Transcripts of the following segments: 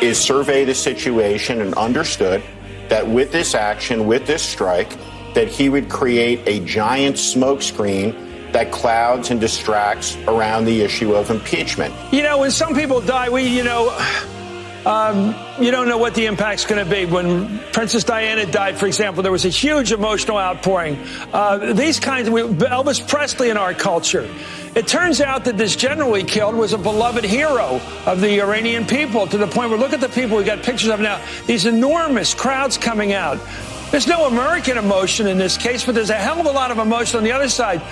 is survey the situation and understood that with this action, with this strike, that he would create a giant smokescreen that clouds and distracts around the issue of impeachment. You know, when some people die, you don't know what the impact's going to be. When Princess Diana died, for example, there was a huge emotional outpouring. Elvis Presley in our culture. It turns out that this general we killed was a beloved hero of the Iranian people, to the point where, look at the people we got pictures of now, these enormous crowds coming out. There's no American emotion in this case, but there's a hell of a lot of emotion on the other side.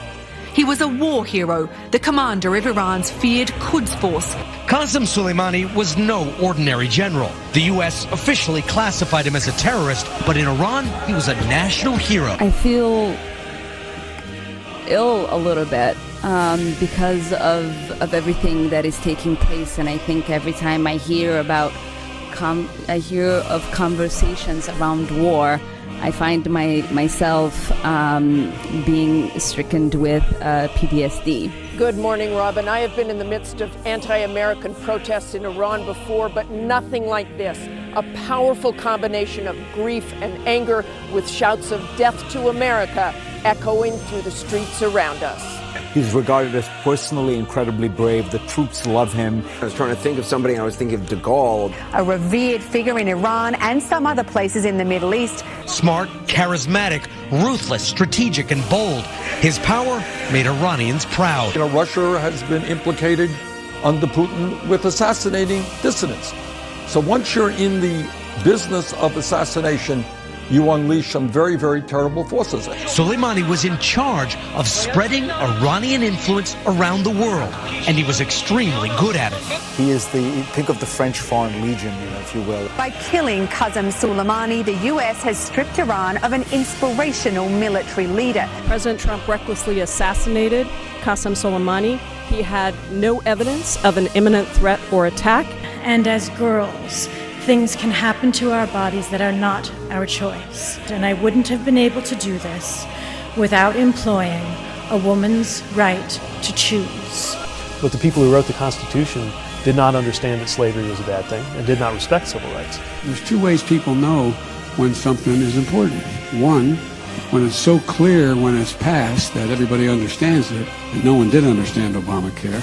He was a war hero, the commander of Iran's feared Quds force. Qasem Soleimani was no ordinary general. The U.S. officially classified him as a terrorist, but in Iran, he was a national hero. I feel ill a little bit because of everything that is taking place, and I think every time I hear of conversations around war, I find myself being stricken with PTSD. Good morning, Robin. I have been in the midst of anti-American protests in Iran before, but nothing like this. A powerful combination of grief and anger with shouts of death to America echoing through the streets around us. He's regarded as personally incredibly brave. The troops love him. I was trying to think of somebody, and I was thinking of de Gaulle. A revered figure in Iran and some other places in the Middle East. Smart, charismatic, ruthless, strategic, and bold. His power made Iranians proud. You know, Russia has been implicated under Putin with assassinating dissidents. So once you're in the business of assassination, you unleash some very, very terrible forces. Soleimani was in charge of spreading Iranian influence around the world, and he was extremely good at it. He is think of the French Foreign Legion, if you will. By killing Qasem Soleimani, the U.S. has stripped Iran of an inspirational military leader. President Trump recklessly assassinated Qasem Soleimani. He had no evidence of an imminent threat or attack. And as girls, things can happen to our bodies that are not our choice. And I wouldn't have been able to do this without employing a woman's right to choose. But the people who wrote the Constitution did not understand that slavery was a bad thing and did not respect civil rights. There's two ways people know when something is important. One, when it's so clear when it's passed that everybody understands it, and no one did understand Obamacare,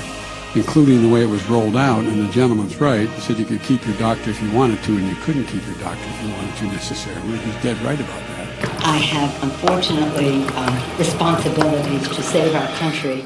including the way it was rolled out, and the gentleman's right. He said you could keep your doctor if you wanted to, and you couldn't keep your doctor if you wanted to necessarily. He's dead right about that. I have, unfortunately, responsibilities to save our country.